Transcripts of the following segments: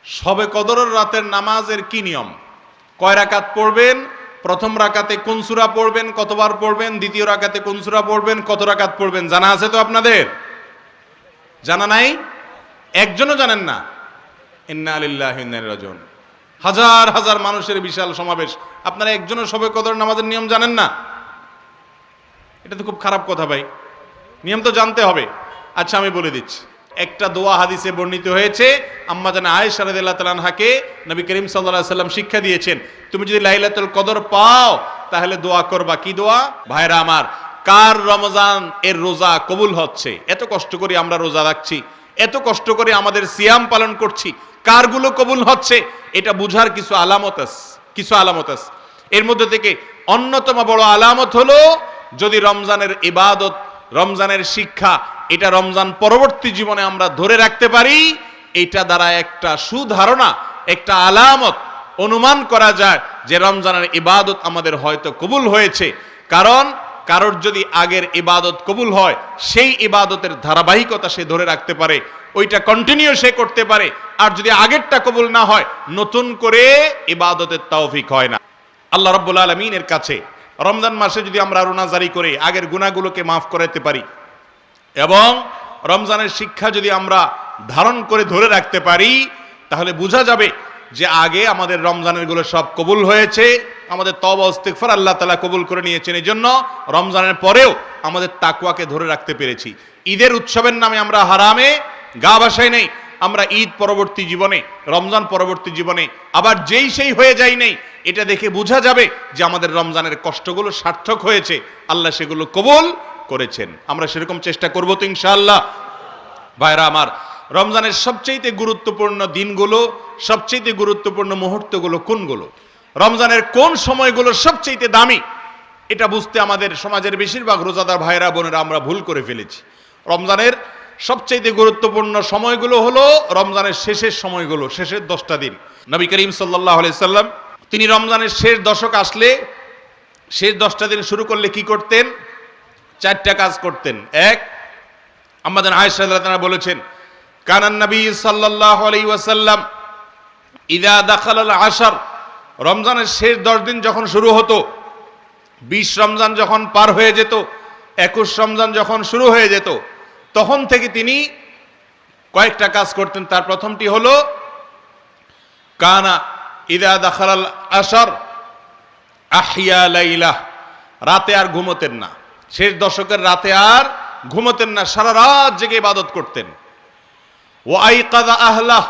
শবে কদরের রাতের নামাজের কি নিয়ম? কয় রাকাত পড়বেন? প্রথম রাকাতে কোন সূরা পড়বেন, কতবার পড়বেন? দ্বিতীয় রাকাতে কোন সূরা পড়বেন, কত রাকাত পড়বেন? জানা আছে তো আপনাদের? জানা নাই? একজনও জানেন না? ইন্না লিল্লাহি ওয়া ইন্না ইলাইহি রাজিউন। হাজার হাজার মানুষের বিশাল সমাবেশ, আপনারা একজনও শবে কদর নামাজের নিয়ম জানেন না? এটা তো খুব খারাপ কথা ভাই, নিয়ম তো জানতে হবে। আচ্ছা আমি বলে দিচ্ছি। একটা দোয়া হাদিসে বর্ণিত হয়েছে, আম্মা জান আয়েশা রাদিয়াল্লাহু তাআলা আনহাকে নবী করিম সাল্লাল্লাহু আলাইহি সাল্লাম শিক্ষা দিয়েছেন, তুমি যদি লাইলাতুল কদর পাও তাহলে দোয়া করবা। কি দোয়া? ভাইরা আমার, কার রমজান এর রোজা কবুল হচ্ছে? এত কষ্ট করে আমরা রোজা রাখছি, এত কষ্ট করে আমাদের সিয়াম পালন করছি, কারগুলো কবুল হচ্ছে এটা বুঝার কিছু আলামত আছে। এর মধ্যে থেকে অন্যতম বড় আলামত হলো যদি রমজানের ইবাদত, রমজানের শিক্ষা এটা রমজান পরবর্তী জীবনে আমরা ধরে রাখতে পারি, এটা দ্বারা একটা সুধারণা, একটা আলামত অনুমান করা যায় যে রমজানের ইবাদত আমাদের হয়তো কবুল হয়েছে। কারণ কারোর যদি আগের ইবাদত কবুল হয়, সেই ইবাদতের ধারাবাহিকতা সে ধরে রাখতে পারে, ওইটা কন্টিনিউ সে করতে পারে। আর যদি আগেরটা কবুল না হয়, নতুন করে ইবাদতের তৌফিক হয় না। আল্লাহ রাব্বুল আলামিনের কাছে রমজান মাসে যদি আমরা রোনাজারি করে আগের গুনাহগুলোকে মাফ করাতে পারি এবং রমজানের শিক্ষা যদি আমরা ধারণ করে ধরে রাখতে পারি, তাহলে বোঝা যাবে যে আগে আমাদের রমজানের গুলো সব কবুল হয়েছে, আমাদের তওবা ইস্তিগফার আল্লাহ তাআলা কবুল করে নিয়েছেন। এই জন্য রমজানের পরেও আমাদের তাকওয়াকে ধরে রাখতে পেরেছি। ঈদের উৎসবের নামে আমরা হারামে গা ভাসাই নেই, আমরা ঈদ পরবর্তী জীবনে, রমজান পরবর্তী জীবনে আবার যেই সেই হয়ে যাই নেই। এটা দেখে বোঝা যাবে যে আমাদের রমজানের কষ্টগুলো সার্থক হয়েছে, আল্লাহ সেগুলো কবুল করেছেন। আমরা সেরকম চেষ্টা করব তো ইনশাআল্লাহ। ভাইরা আমার, রমজানের সবচেয়ে গুরুত্বপূর্ণ দিনগুলো, সবচেয়ে গুরুত্বপূর্ণ মুহূর্তগুলো কোনগুলো, রমজানের কোন সময়গুলো সবচেয়ে দামি, এটা বুঝতে আমাদের সমাজের বেশিরভাগ রোজাদার ভাইরা বোনেরা আমরা ভুল করে ফেলেছি। রমজানের সবচেয়ে গুরুত্বপূর্ণ সময়গুলো হলো রমজানের শেষের সময়গুলো, শেষের 10টা দিন। নবী করিম সাল্লাল্লাহু আলাইহি সাল্লাম তিনি রমজানের শেষ দশক আসলে, শেষ 10টা দিন শুরু করলে কি করতেন? 4টা কাজ করতেন। এক, আমাদের আয়েশা রাদিয়াল্লাহু আনহা বলেছেন, কানান নবী সাল্লাল্লাহু আলাইহি ওয়াসাল্লাম ইযা দাখালাল আশর, রমজানের শেষ 10 দিন যখন শুরু হতো, 20 রমজান যখন পার হয়ে যেত, 21 রমজান যখন শুরু হয়ে যেত, তখন থেকে তিনি কয়েকটা কাজ করতেন। তার প্রথমটি হলো কানা ইযা দাখালাল আশর আহইয়া লাইলাহ, রাতে আর ঘুমোতেন না। শেষ দশকের রাতে আর ঘুমোতেন না, সারা রাত জেগে ইবাদত করতেন। ওয়া আইকাযা আহলাহ,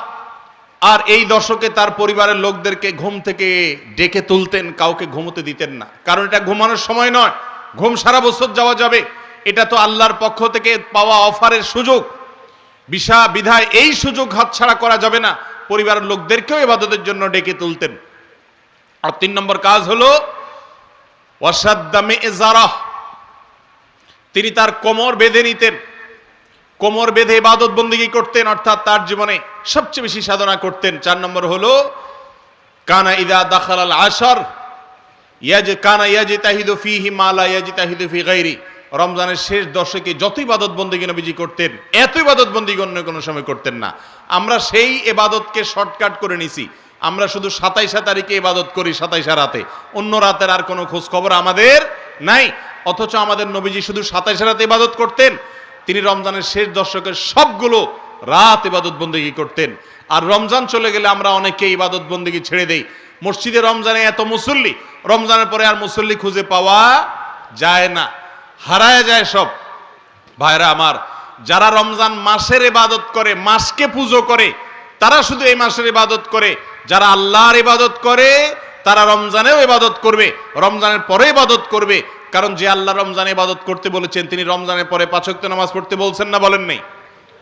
আর এই দশকে তার পরিবারের লোকদেরকে ঘুম থেকে ডেকে তুলতেন, কাউকে ঘুমোতে দিতেন না। কারণ এটা ঘুমানোর সময় নয়, ঘুম সারা বছর যাওয়া যাবে, এটা তো আল্লাহর পক্ষ থেকে পাওয়া অফারের সুযোগ, বিধায় এই সুযোগ হাতছাড়া করা যাবে না। পরিবারের লোকদেরকেও ইবাদতের জন্য ডেকে তুলতেন। আর 3 নম্বর কাজ হলো ওয়াসাদ্দা মিযজারাহ, তিনি তার কোমর বেঁধে নিতেন, কোমর বেঁধে ইবাদত বন্দেগী করতেন, অর্থাৎ তার জীবনে সবচেয়ে বেশি সাধনা করতেন। 4 নম্বর হলো কানা ইযা দাখালাল আশর কানা ইয়াজতাহিদু ফীহি মা লা ইয়াজতাহিদু ফী গায়রি, রমজানের শেষ দশকে যত ইবাদত বন্দেগী নবীজি করতেন, এত ইবাদত বন্দেগী অন্য কোনো সময় করতেন না। আমরা সেই ইবাদতকে শর্টকাট করে নিছি, আমরা শুধু 27 তারিখে ইবাদত করি, 27 রাতে, অন্য রাতের আর কোনো খোঁজ খবর আমাদের নাই। অথচ আমাদের নবীজি শুধু 27 রাতে ইবাদত করতেন, তিনি রমজানের শেষ দশকের সবগুলো রাত ইবাদত বন্দেগী করতেন। আর রমজান চলে গেলে আমরা অনেকে ইবাদত বন্দেগী ছেড়ে দেই। মসজিদে রমজানে এত মুসল্লি, রমজানের পরে আর মুসল্লি খুঁজে পাওয়া যায় না, হারায় যায় সব। ভাইরা আমার, যারা রমজান মাসের ইবাদত করে, মাসকে পুজো করে, তারা শুধু এই মাসের ইবাদত করে। যারা আল্লাহর ইবাদত করে তারা রমজানেও ইবাদত করবে, রমজানের পরে ইবাদত করবে। কারণ যে আল্লাহ রমজানে ইবাদত করতে বলেছেন, তিনি রমজানের পরে 5 ওয়াক্ত নামাজ পড়তে বলছেন না, বলেন নাই?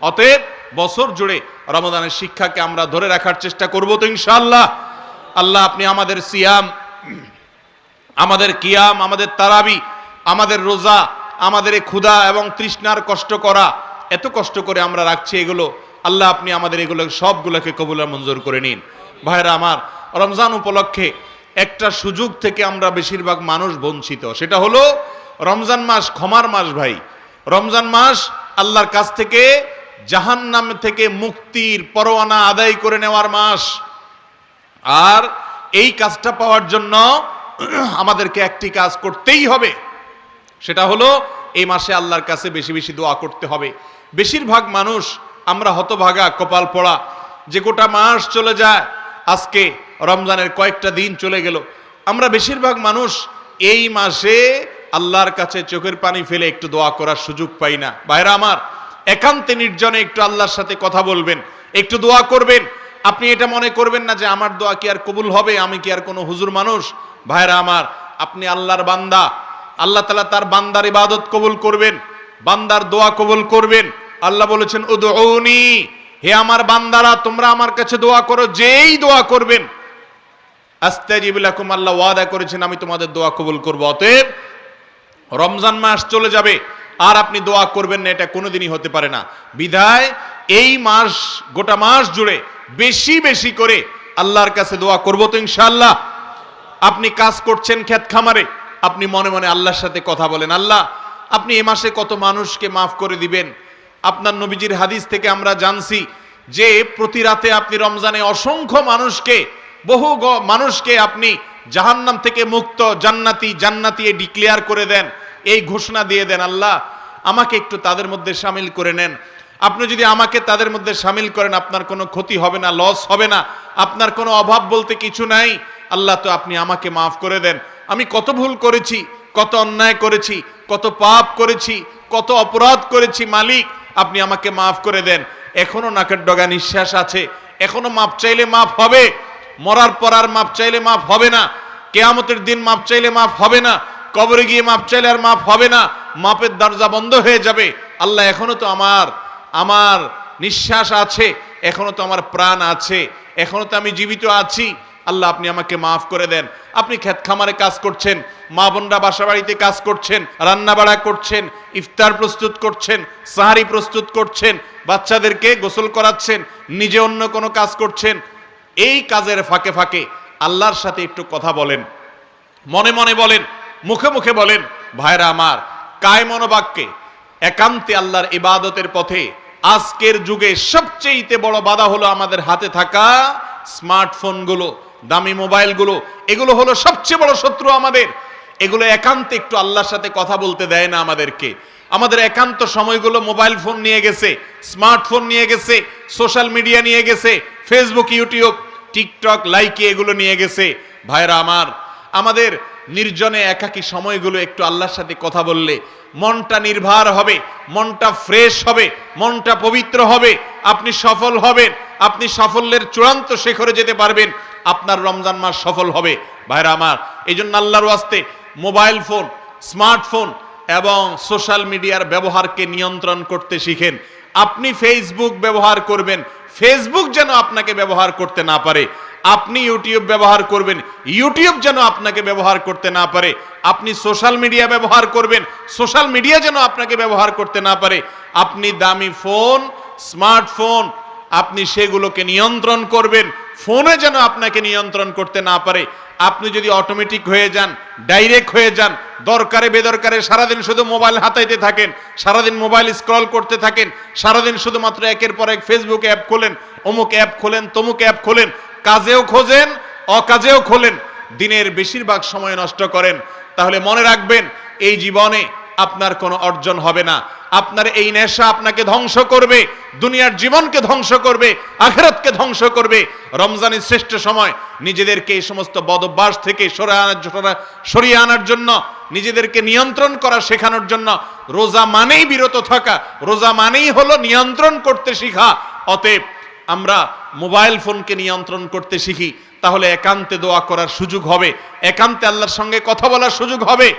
অতএব বছর জুড়ে রমজানের শিক্ষাকে আমরা ধরে রাখার চেষ্টা করব তো ইনশাআল্লাহ। আল্লাহ আপনি আমাদের সিয়াম, আমাদের কিয়াম, আমাদের তারাবি, আমাদের রোজা, আমাদের এই ক্ষুধা এবং তৃষ্ণার কষ্ট করা, এত কষ্ট করে আমরা রাখছি এগুলো, আল্লাহ আপনি আমাদের এগুলো সবগুলোকে কবুল আর মঞ্জুর করে নিন। ভাইরা আমার, রমজান উপলক্ষে একটা সুযোগ থেকে আমরা বেশিরভাগ মানুষ বঞ্চিত, সেটা হলো রমজান মাস ক্ষমার মাস। ভাই, রমজান মাস আল্লাহর কাছ থেকে জাহান্নাম থেকে মুক্তির পরোয়ানা আদায় করে নেওয়ার মাস। আর এই কাজটা পাওয়ার জন্য আমাদেরকে একটি কাজ করতেই হবে, সেটা হলো এই মাসে আল্লাহর কাছে বেশি বেশি দোয়া করতে হবে। বেশিরভাগ মানুষ আমরা হতভাগা, কপাল পড়া, যে গোটা মাস চলে যায়, আজকে রমজানের কয়েকটা দিন চলে গেল, আমরা বেশিরভাগ মানুষ এই মাসে আল্লাহর কাছে চোখের পানি ফেলে একটু দোয়া করার সুযোগ পাই না। ভাইরা আমার, একান্তে নির্জনে একটু আল্লাহর সাথে কথা বলবেন, একটু দোয়া করবেন। আপনি এটা মনে করবেন না যে আমার দোয়া কি আর কবুল হবে, আমি কি আর কোনো হুজুর মানুষ। ভাইরা আমার, আপনি আল্লাহর বান্দা, আল্লাহ তাআলা তার বান্দার ইবাদত কবুল করবেন, বান্দার দোয়া কবুল করবেন। আল্লাহ বলেছেন উদউনি, হে আমার বান্দারা তোমরা আমার কাছে দোয়া করো, যেই দোয়া করবেন আস্তাজিব লাকুম, আল্লাহ ওয়াদা করেছেন আমি তোমাদের দোয়া কবুল করব। অতএব রমজান মাস চলে যাবে আর আপনি দোয়া করবেন না, এটা কোনোদিনই হতে পারে না। বিধায় এই মাস, গোটা মাস জুড়ে বেশি বেশি করে আল্লাহর কাছে দোয়া করব তো ইনশাআল্লাহ। আপনি কাজ করছেন ক্ষেত খামারে, আপনি মনে মনে আল্লাহর সাথে কথা বলেন, আল্লাহ আপনি এ মাসে কত মানুষকে মাফ করে দিবেন। আপনার নবীজির হাদিস থেকে আমরা জানছি যে প্রতি রাতে আপনি রমজানে অসংখ্য মানুষকে, বহু মানুষকে আপনি জাহান্নাম থেকে মুক্ত, জান্নাতি জান্নাতি ডিক্লেয়ার করে দেন, এই ঘোষণা দিয়ে দেন, আল্লাহ আমাকে একটু তাদের মধ্যে শামিল করে নেন। আপনি যদি আমাকে তাদের মধ্যে শামিল করেন, আপনার কোনো ক্ষতি হবে না, লস হবে না, আপনার কোনো অভাব বলতে কিছু নাই। আল্লাহ তো আপনি আমাকে মাফ করে দেন। আমি কত ভুল করেছি, কত অন্যায় করেছি, কত পাপ করেছি, কত অপরাধ করেছি, মালিক আপনি আমাকে মাফ করে দেন। এখনো নাকের ডগা নিঃশ্বাস আছে, এখনো মাপ চাইলে মাফ হবে, মরার পর আর মাপ চাইলে মাফ হবে না, কিয়ামতের দিন মাপ চাইলে মাফ হবে না, কবরে গিয়ে মাপ চাইলে আর মাফ হবে না, মাপের দরজা বন্ধ হয়ে যাবে। আল্লাহ এখনো তো আমার নিঃশ্বাস আছে, এখনো তো আমার প্রাণ আছে, এখনো তো আমি জীবিত আছি, আল্লাহ আপনি আমাকে মাফ করে দেন। আপনি ক্ষেত খামারে কাজ করছেন, মা বোনরা বাসা বাড়িতে কাজ করছেন, রান্না বাড়া করছেন, ইফতার প্রস্তুত করছেন, সাহারি প্রস্তুত করছেন, বাচ্চাদেরকে গোসল করাচ্ছেন, নিজে অন্য কোনো কাজ করছেন, এই কাজের ফাঁকে ফাঁকে আল্লাহর সাথে একটু কথা বলেন, মনে মনে বলেন, মুখে মুখে বলেন। ভাইরা আমার, কায় মনোবাক্যে একান্তে আল্লাহর ইবাদতের পথে আজকের যুগে সবচেয়ে বড় বাধা হলো আমাদের হাতে থাকা স্মার্টফোনগুলো, দামি মোবাইলগুলো। এগুলো হলো সবচেয়ে বড় শত্রু আমাদের। এগুলো একান্তে একটু আল্লাহর সাথে কথা বলতে দেয় না আমাদেরকে। আমাদের একান্ত সময়গুলো মোবাইল ফোন নিয়ে গেছে, স্মার্টফোন নিয়ে গেছে, সোশ্যাল মিডিয়া নিয়ে গেছে, ফেসবুক, ইউটিউব, টিকটক, লাইকি এগুলো নিয়ে গেছে। ভাইরা আমার, আমাদের নির্জনে একাকী সময়গুলো একটু আল্লাহর সাথে কথা বললে মনটা নির্ভার হবে, মনটা ফ্রেশ হবে, মনটা পবিত্র হবে, আপনি সফল হবেন, আপনি সাফল্যের চূড়ান্ত শিখরে যেতে পারবেন, আপনার রমজান মাস সফল হবে। ভাইরা আমার, এই জন্য আল্লাহর ওয়াস্তে মোবাইল ফোন, স্মার্টফোন এবং সোশ্যাল মিডিয়ার ব্যবহারকে নিয়ন্ত্রণ করতে শিখেন। আপনি ফেসবুক ব্যবহার করবেন, ফেসবুক যেন আপনাকে ব্যবহার করতে না পারে। আপনি ইউটিউব ব্যবহার করবেন, ইউটিউব যেন আপনাকে ব্যবহার করতে না পারে। আপনি সোশ্যাল মিডিয়া ব্যবহার করবেন, সোশ্যাল মিডিয়া যেন আপনাকে ব্যবহার করতে না পারে। আপনি দামি ফোন, স্মার্টফোন, আপনি সেগুলোকে নিয়ন্ত্রণ করবেন, ফোনে যেন আপনাকে নিয়ন্ত্রণ করতে না পারে। আপনি যদি অটোমেটিক হয়ে যান, ডাইরেক্ট হয়ে যান, দরকারে বেদরকারে সারাদিন শুধু মোবাইল হাতাইতে থাকেন, সারাদিন মোবাইল স্ক্রল করতে থাকেন, সারাদিন শুধুমাত্র একের পর এক ফেসবুক অ্যাপ খোলেন, অমুক অ্যাপ খোলেন, তমুক অ্যাপ খোলেন, কাজেও খোঁজেন, অকাজেও খোলেন, দিনের বেশিরভাগ সময় নষ্ট করেন, তাহলে মনে রাখবেন এই জীবনে আপনার কোনো অর্জন হবে না। আপনার এই নেশা আপনাকে ধ্বংস করবে, দুনিয়ার জীবনকে ধ্বংস করবে, আখিরাতকে ধ্বংস করবে। রমজানের শ্রেষ্ঠ সময় নিজেদেরকে এই সমস্ত বদভ্যাস থেকে সরিয়ে আনার জন্য, নিজেদেরকে নিয়ন্ত্রণ করা শেখানোর জন্য রোজা মানেই বিরত থাকা, রোজা মানেই হলো নিয়ন্ত্রণ করতে শিখা। অতএব আমরা মোবাইল ফোনকে নিয়ন্ত্রণ করতে শিখি, তাহলে একান্তে দোয়া করার সুযোগ হবে, একান্তে আল্লাহর সঙ্গে কথা বলার সুযোগ হবে।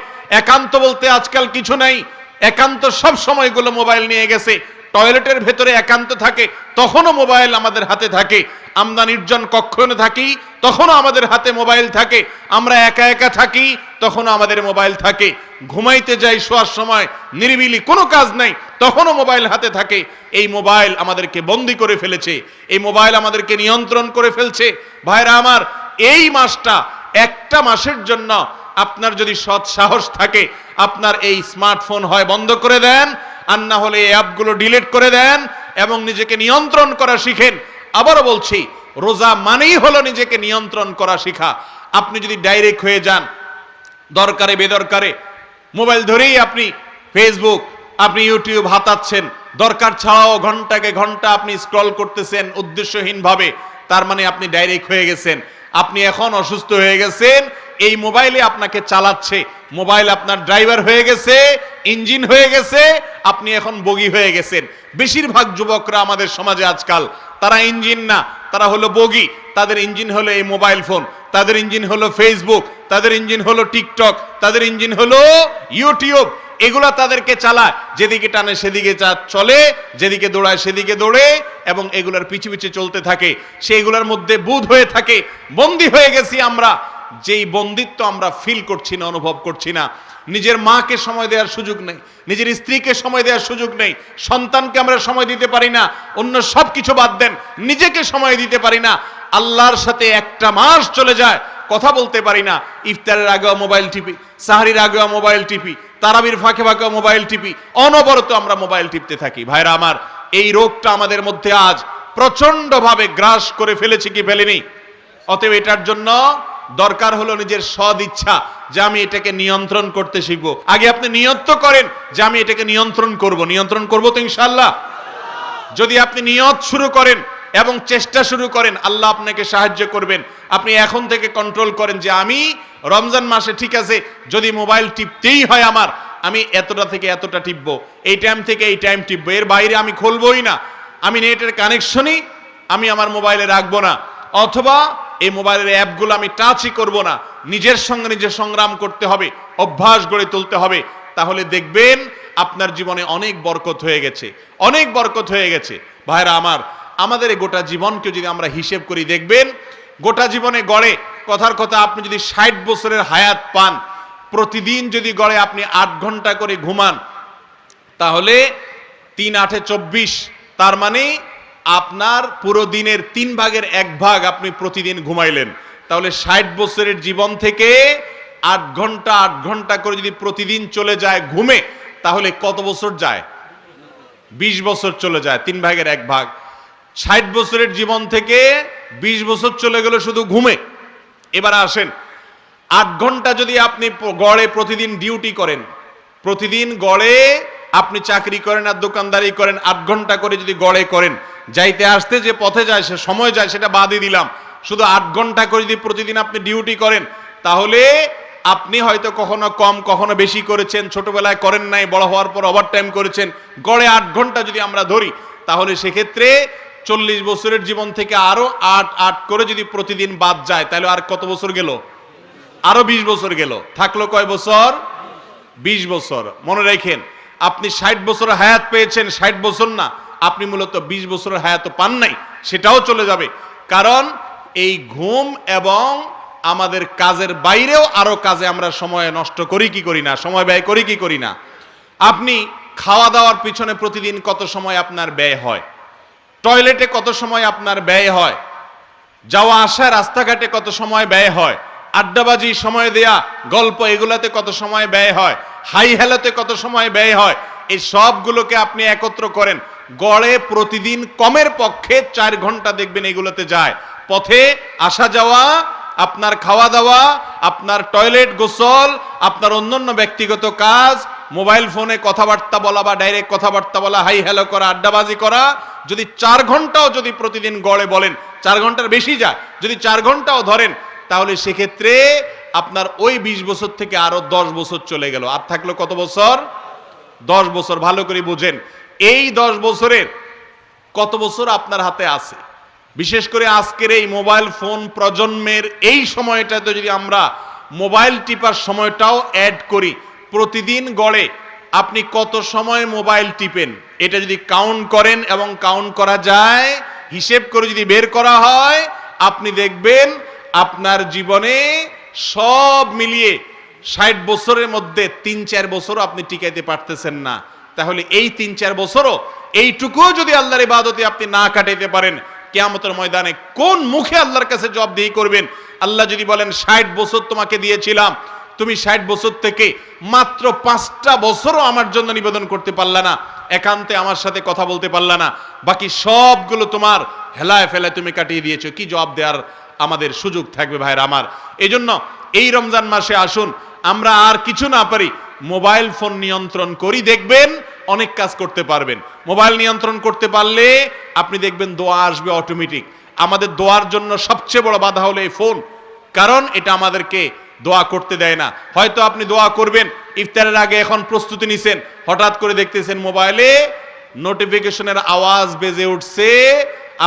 একান্ত বলতে আজকাল কিছু নাই, একান্ত সব সময়গুলো মোবাইল নিয়ে গেছে। টয়লেটের ভেতরে একান্ত থাকে, তখনও মোবাইল আমাদের হাতে থাকে। আমরা নির্জন কক্ষে থাকি, তখনও আমাদের হাতে মোবাইল থাকে। আমরা একা একা থাকি, তখনও আমাদের মোবাইল থাকে। ঘুমাইতে যাই শোয়ার সময়, নিরিবিলি কোনো কাজ নাই, তখনও মোবাইল হাতে থাকে। এই মোবাইল আমাদেরকে বন্দী করে ফেলেছে, এই মোবাইল আমাদেরকে নিয়ন্ত্রণ করে ফেলছে। ভাইরা আমার, এই মাসটা, একটা মাসের জন্য আপনার যদি সৎ সাহস থাকে, আপনার এই স্মার্টফোন হয় বন্ধ করে দেন, আর না হলে এই অ্যাপগুলো ডিলিট করে দেন, এবং নিজেকে নিয়ন্ত্রণ করা শিখেন। আবারও বলছি, রোজা মানেই হলো নিজেকে নিয়ন্ত্রণ করা শিখা। আপনি যদি ডাইরেক্ট হয়ে যান, দরকারে বেদরকারে মোবাইল ধরেই আপনি ফেসবুক, আপনি ইউটিউব হাতাচ্ছেন, দরকার ছাড়াও ঘন্টাকে ঘন্টা আপনি স্ক্রল করতেছেন উদ্দেশ্যহীনভাবে, তার মানে আপনি ডাইরেক্ট হয়ে গেছেন। আপনি এখন অসুস্থ হয়ে গেছেন, এই মোবাইলে আপনাকে চালাচ্ছে, মোবাইল আপনার ড্রাইভার হয়ে গেছে, ইঞ্জিন হয়ে গেছে, আপনি এখন বগি হয়ে গেছেন। বেশিরভাগ যুবকরা আমাদের সমাজে আজকাল তারা ইঞ্জিন না, তারা হলো বগি। তাদের ইঞ্জিন হলো এই মোবাইল ফোন, তাদের ইঞ্জিন হলো ফেসবুক, তাদের ইঞ্জিন হলো টিকটক, তাদের ইঞ্জিন হলো ইউটিউব। এগুলা তাদেরকে চালায়, যেদিকে টানে সেদিকে চলে, যেদিকে দৌড়ায় সেদিকে দৌড়ে, এবং এগুলার পিছু পিছু চলতে থাকে। সেইগুলোর মধ্যে বুঁদ হয়ে থাকে, বন্দী হয়ে গেছি আমরা। যেই বন্দিত্ব আমরা ফিল করছি না, অনুভব করছি না। নিজের মাকে সময় দেওয়ার সুযোগ নেই, নিজের স্ত্রীকে সময় দেওয়ার সুযোগ নেই, সন্তানকে আমরা সময় দিতে পারি না, অন্য সব কিছু বাদ দেন, নিজেকে সময় দিতে পারি না। আল্লাহর সাথে একটা মাস চলে যায়, কথা বলতে পারি না। ইফতারের আগেও মোবাইল টিপি, সাহারির আগেও মোবাইল টিপি, তারাবির ফাঁকে ফাঁকেও মোবাইল টিপি, অনবরত আমরা মোবাইল টিপতে থাকি। ভাইরা আমার, এই রোগটা আমাদের মধ্যে আজ প্রচন্ড ভাবে গ্রাস করে ফেলেছে কি ফেলেনি? অতএব এটার জন্য দরকার হলো নিজের সদ ইচ্ছা, যে আমি এটাকে নিয়ন্ত্রণ করতে শিখবো। আগে আপনি নিয়ত করেন যে আমি এটাকে নিয়ন্ত্রণ করব। নিয়ন্ত্রণ করবো তো ইনশাআল্লাহ। যদি আপনি নিয়ত শুরু করেন এবং চেষ্টা শুরু করেন, আল্লাহ আপনাকে সাহায্য করবেন। আপনি এখন থেকে কন্ট্রোল করেন যে আমি রমজান মাসে, ঠিক আছে, যদি মোবাইল টিপতেই হয় আমার, আমি এতটা থেকে এতটা টিপবো, এই টাইম থেকে এই টাইম টিপবো, এর বাইরে আমি খুলবই না। আমি নেটের কানেকশনই আমি আমার মোবাইলে রাখবো না, অথবা এই মোবাইলের অ্যাপগুলো আমি টাচই করব না। নিজের সঙ্গে নিজে সংগ্রাম করতে হবে, অভ্যাস গড়ে তুলতে হবে। তাহলে দেখবেন আপনার জীবনে অনেক বরকত হয়ে গেছে, অনেক বরকত হয়ে গেছে। ভাইরা আমার, আমাদের এই গোটা জীবনকে যদি আমরা হিসেব করি, দেখবেন গোটা জীবনে গড়ে, কথার কথা, আপনি যদি 60 বছরের হায়াত পান, প্রতিদিন যদি গড়ে আপনি 8 ঘন্টা করে ঘুমান, তাহলে 3 8 24, তার মানে আপনার পুরো দিনের 3 ভাগের 1 ভাগ আপনি প্রতিদিন ঘুমাইলেন। তাহলে 60 বছরের জীবন থেকে 8 ঘন্টা 8 ঘন্টা করে যদি প্রতিদিন চলে যায় ঘুমে, তাহলে কত বছর যায়? 20 বছর চলে যায়, 3 ভাগের 1 ভাগ। 60 বছরের জীবন থেকে 20 বছর চলে গেল শুধু ঘুমে। এবার আসেন, 8 ঘন্টা যদি আপনি গড়ে প্রতিদিন ডিউটি করেন, প্রতিদিন গড়ে আপনি চাকরি করেন আর দোকানদারি করেন, 8 ঘন্টা করে যদি গড়ে করেন, যাইতে আসতে যে পথে যায়, সে সময় যায়, সেটা বাদই দিলাম, শুধু 8 ঘন্টা করে যদি প্রতিদিন আপনি ডিউটি করেন, তাহলে আপনি হয়তো কখনো কম কখনো বেশি করেছেন, ছোটবেলায় করেন নাই, বড় হওয়ার পর ওভারটাইম করেছেন, গড়ে 8 ঘন্টা যদি আমরা ধরি, তাহলে সেক্ষেত্রে 40 বছরের জীবন থেকে আরো 8 8 করে যদি প্রতিদিন বাদ যায়, তাহলে আর কত বছর গেল? আরো 20 বছর গেল। থাকলো কয় বছর? 20 বছর। মনে রাখেন, আপনি 60 বছরের হায়াত পেয়েছেন, 60 বছর না, আপনি মূলত 20 বছরের হায়াত পান নাই, সেটাও চলে যাবে। কারণ এই ঘুম এবং আমাদের কাজের বাইরেও আরো কাজে আমরা সময় নষ্ট করি কি করি না, সময় ব্যয় করি কি করি না। আপনি খাওয়া দাওয়ার পিছনে প্রতিদিন কত সময় আপনার ব্যয় হয়, টয়লেটে কত সময় আপনার ব্যয় হয়, যাওয়া আসা রাস্তাঘাটে কত সময় ব্যয় হয়, আড্ডাবাজি, সময় দেয়া, গল্প, এগুলাতে কত সময় ব্যয় হয়, হাই হেলাতে কত সময় ব্যয় হয়, এই সবগুলোকে আপনি একত্র করেন, গড়ে প্রতিদিন কমের পক্ষে 4 ঘন্টা দেখবেন এগুলোতে যায়। পথে আসা যাওয়া, আপনার খাওয়া দাওয়া, আপনার টয়লেট, গোসল, আপনার অন্যান্য ব্যক্তিগত কাজ, মোবাইল ফোনে কথাবার্তা বলা বা ডাইরেক্ট কথাবার্তা বলা, হাই হ্যালো করা, আড্ডাবাজি করা, যদি 4 ঘন্টাও যদি প্রতিদিন গড়ে বলেন, 4 ঘন্টার বেশি যায়, যদি 4 ঘন্টাও ধরেন, তাহলে সেক্ষেত্রে আপনার ওই 20 বছর থেকে আরো 10 বছর চলে গেল। আর থাকলো কত বছর? 10 বছর। ভালো করে বুঝেন, এই 10 বছরের কত বছর আপনার হাতে আছে। বিশেষ করে আজকের এই মোবাইল ফোন প্রজন্মের এই সময়টাতে যদি আমরা মোবাইল টিপার সময়টাও অ্যাড করি, প্রতিদিন গড়ে আপনি কত সময় মোবাইল টিপেন, এটা যদি কাউন্ট করেন এবং কাউন্ট করা যায়, হিসেব করে যদি বের করা হয়, আপনি দেখবেন আপনার জীবনে সব মিলিয়ে 60 বছরের মধ্যে 3-4 বছর আপনি টিকাইতে পারতেছেন না। তাহলে এই 3-4 বছরও, এইটুকুও যদি আল্লাহর ইবাদতে আপনি না কাটাইতে পারেন, কিয়ামতের ময়দানে কোন মুখে আল্লাহর কাছে জবাবদিহি করবেন? আল্লাহ যদি বলেন 60 বছর তোমাকে দিয়েছিলাম, তুমি 60 বছর থেকে মাত্র 5টা বছরও আমার জন্য নিবেদন করতে পারলা না, একান্তে আমার সাথে কথা বলতে পারলা না, বাকি সবগুলো তোমার হেলায় ফেলায় তুমি কাটিয়ে দিয়েছো। কি জবাব দেওয়ার আমাদের সুযোগ থাকবে ভাইরা আমার? এজন্য এই রমজান মাসে আসুন, আমরা আর কিছু না পারি, মোবাইল ফোন নিয়ন্ত্রণ করি, দেখবেন অনেক কাজ করতে পারবেন। মোবাইল নিয়ন্ত্রণ করতে পারলে আপনি দেখবেন দোয়া আসবে অটোমেটিক। আমাদের দোয়ার জন্য সবচেয়ে বড় বাধা হলো এই ফোন, কারণ এটা আমাদেরকে দোয়া করতে দেয় না। হয়তো আপনি দোয়া করবেন, ইফতারের আগে এখন প্রস্তুতি নিছেন, হঠাৎ করে দেখতেছেন মোবাইলে নোটিফিকেশনের আওয়াজ বেজে উঠছে,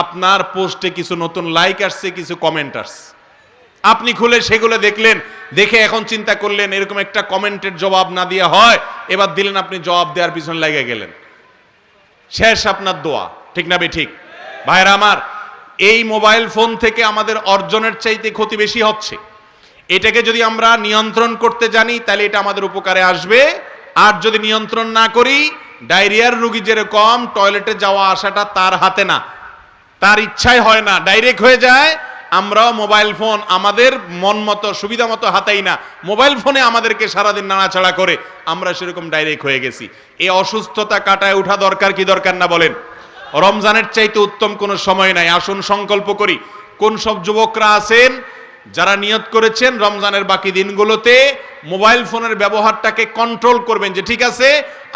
আপনার পোস্টে কিছু নতুন লাইক আসছে, কিছু কমেন্ট আসছে। আপনি খুলে সেগুলো দেখলেন, দেখে এখন চিন্তা করলেন এরকম একটা কমেন্টের জবাব না দিয়ে হয়, এবার দিলেন, আপনি জবাব দেওয়ার পিছনে লেগে গেলেন, শেষ আপনার দোয়া। ঠিক না বে ঠিক? ভাইরা আমার, এই মোবাইল ফোন থেকে আমাদের অর্জনের চাইতে ক্ষতি বেশি হচ্ছে। এটাকে যদি আমরা নিয়ন্ত্রণ করতে জানি তাহলে এটা আমাদের উপকারে আসবে। আর যদি নিয়ন্ত্রণ না করি, ডায়রিয়ার রোগী যেরকম টয়লেটে যাওয়া আসাটা তার হাতে না, তার ইচ্ছাই হয় না, ডাইরেক্ট হয়ে যায়, আমরাও মোবাইল ফোন আমাদের মন মতো সুবিধা মতো হাতাই না, মোবাইল ফোনে আমাদেরকে সারাদিন নাড়াচাড়া করে, আমরা সেরকম ডাইরেক্ট হয়ে গেছি। এই অসুস্থতা কাটায় ওঠা দরকার কি দরকার না বলেন? রমজানের চাইতে উত্তম কোনো সময় নাই। আসুন সংকল্প করি, কোন সব যুবকরা আছেন যারা নিয়ত করেছেন রমজানের বাকি দিনগুলোতে মোবাইল ফোনের ব্যবহারটাকে কন্ট্রোল করবেন, যে ঠিক আছে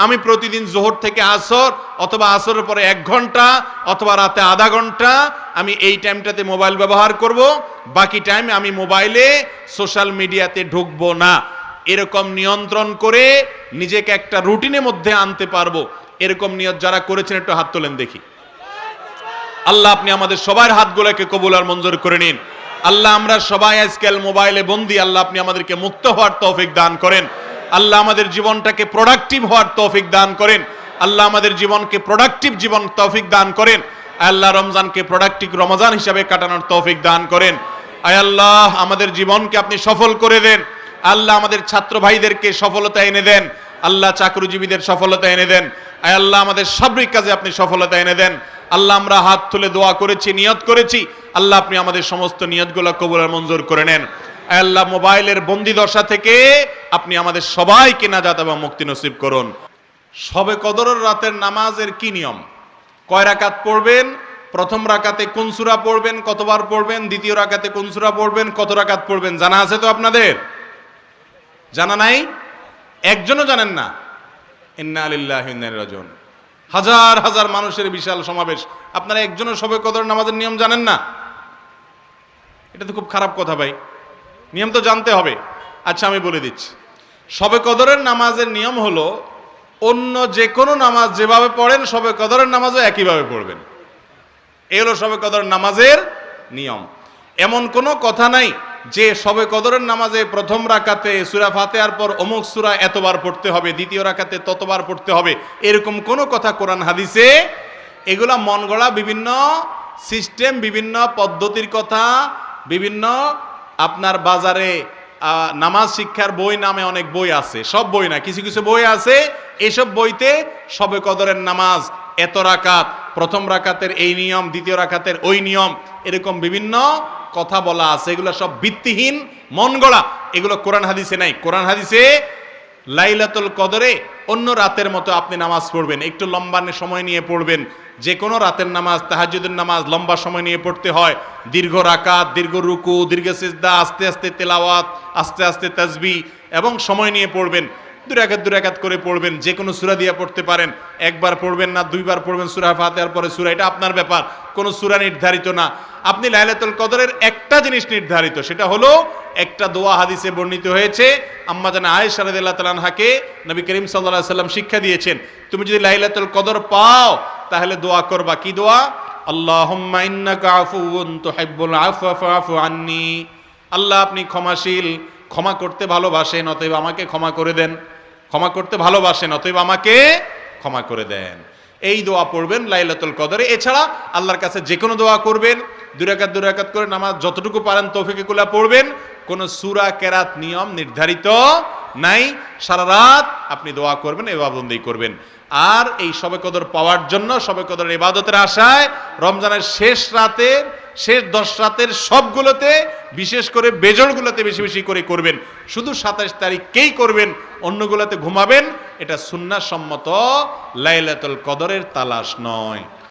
আমি প্রতিদিন জোহর থেকে আসর অথবা আসরের পরে 1 ঘন্টা অথবা রাতে আধা ঘন্টা আমি এই টাইমটাতে মোবাইল ব্যবহার করব, বাকি টাইম আমি মোবাইলে সোশ্যাল মিডিয়াতে ঢুকবো না। এরকম নিয়ন্ত্রণ করে নিজেকে একটা রুটিনের মধ্যে আনতে পারবো। এরকম নিয়ত যারা করেছেন একটু হাত তোলেন দেখি। আল্লাহ আপনি আমাদের সবার হাতগুলোকে কবুল আর মঞ্জুর করে নিন। আল্লাহ আমরা সবাই আজকাল মোবাইলে বন্দী, আল্লাহ আপনি আমাদেরকে মুক্ত হওয়ার তৌফিক দান করেন। আল্লাহ আমাদের জীবনটাকে প্রোডাক্টিভ হওয়ার তৌফিক দান করেন। আল্লাহ আমাদের জীবনকে প্রোডাক্টিভ জীবন তৌফিক দান করেন। আল্লাহ রমজানকে প্রোডাক্টিভ রমজান হিসাবে কাটানোর তৌফিক দান করেন। আয় আল্লাহ আমাদের জীবনকে আপনি সফল করে দেন। আল্লাহ আমাদের ছাত্র ভাইদেরকে সফলতা এনে দেন। আল্লাহ চাকরিজীবীদের সফলতা এনে দেন। আয় আল্লাহ আমাদের সার্বিক কাজে আপনি সফলতা এনে দেন। আল্লাহ আমরা হাত তুলে দোয়া করেছি, নিয়ত করেছি, আল্লাহ আপনি আমাদের সমস্ত নিয়তগুলো কবুল আর মঞ্জুর করে নেন। আয় আল্লাহ মোবাইলের বন্দি দশা থেকে আপনি আমাদের সবাইকে নাজাত এবং মুক্তি নসিব করুন। শবে কদরের রাতের নামাজের কি নিয়ম? কয় রাকাত পড়বেন? প্রথম রাকাতে কোন সূরা পড়বেন, কতবার পড়বেন? দ্বিতীয় রাকাতে কোন সূরা পড়বেন, কত রাকাত পড়বেন? জানা আছে তো আপনাদের? জানা নাই? একজনও জানেন না? ইন্না লিল্লাহি ওয়া ইন্না ইলাইহি রাজিউন। হাজার হাজার মানুষের বিশাল সমাবেশ, আপনারা একজনের শবে কদর নামাজের নিয়ম জানেন না? এটা তো খুব খারাপ কথা ভাই, নিয়ম তো জানতে হবে। আচ্ছা আমি বলে দিচ্ছি, শবে কদরের নামাজের নিয়ম হলো অন্য যে কোনো নামাজ যেভাবে পড়েন শবে কদরের নামাজও একইভাবে পড়বেন। এই হলো শবে কদরের নামাজের নিয়ম। এমন কোনো কথা নাই যে শবে কদরের নামাজে প্রথম রাকাতে সূরা ফাতিহার পর অমুক সূরা এতবার পড়তে হবে, দ্বিতীয় রাকাতে ততবার পড়তে হবে, এরকম কোনো কথা কোরআন হাদিসে, এগুলা মন গড়া বিভিন্ন সিস্টেম, বিভিন্ন পদ্ধতির কথা, বিভিন্ন আপনার বাজারে নামাজ শিক্ষার বই নামে অনেক বই আছে, সব বই না, কিছু কিছু বই আছে, এসব বইতে শবে কদরের নামাজ এত রাকাত, প্রথম রাকাতের এই নিয়ম, দ্বিতীয় রাকাতের ওই নিয়ম, এরকম বিভিন্ন কথা বলা আছে। এগুলো সব ভিত্তিহীন, মন গড়া, এগুলো কোরআন হাদিসে নাই। কোরআন হাদিসে লাইলাতুল কদরে অন্য রাতের মতো আপনি নামাজ পড়বেন, একটু লম্বা সময় নিয়ে পড়বেন। যে কোনো রাতের নামাজ, তাহাজ্জুদের নামাজ লম্বা সময় নিয়ে পড়তে হয়, দীর্ঘ রাকাত, দীর্ঘ রুকু, দীর্ঘ সিজদা, আস্তে আস্তে তেলাওয়াত, আস্তে আস্তে তাসবিহ এবং সময় নিয়ে পড়বেন। 2 রাকাত করে পড়বেন, যে কোনো সূরা দিয়ে পড়তে পারেন, একবার পড়বেন না 2বার পড়বেন, সূরা ফাতিহার পরে সূরা, এটা আপনার ব্যাপার, কোনো সূরা নির্ধারিত না। আপনি লাইলাতুল কদরের একটা জিনিস নির্ধারিত, সেটা হলো একটা দোয়া হাদিসে বর্ণিত হয়েছে, আম্মা জানা আয়েশা রাদিয়াল্লাহু তাআলা আনহাকে নবী করিম সাল্লাল্লাহু আলাইহি সাল্লাম শিক্ষা দিয়েছেন, তুমি যদি লাইলাতুল কদর পাও তাহলে দোয়া করবা। কি দোয়া? আল্লাহুম্মা ইন্নাকা আফুউন তুহিব্বুল আফওয়া ফাআফু আন্নী। আল্লাহ আপনি ক্ষমাশীল, ক্ষমা করতে ভালোবাসেন, অতএব আমাকে ক্ষমা করে দেন। ক্ষমা করতে ভালোবাসেন, অতএব আমাকে ক্ষমা করে দেন। এই দোয়া পড়বেন লাইলাতুল কদরে। এছাড়া আল্লাহর কাছে যে কোনো দোয়া করবেন, 2 রাকাত করে নামাজ যতটুকু পারেন তৌফিকে কুলা পড়বেন। কোনো সূরা কেরাত নিয়ম নির্ধারিত নাই, সারা রাত আপনি দোয়া করবেন, ইবাদতবন্দি করবেন। আর এই শবে কদর পাওয়ার জন্য, শবে কদরের ইবাদতের আশায় রমজানের শেষ রাতে শেষ 10 রাতের সবগুলোতে, বিশেষ করে বেজোড়গুলোতে বেশি বেশি করে করবেন। শুধু 27 তারিখকেই করবেন, অন্যগুলোতে ঘুমাবেন। এটা সুন্নাহ সম্মত লাইলাতুল কদরের তালাশ নয়।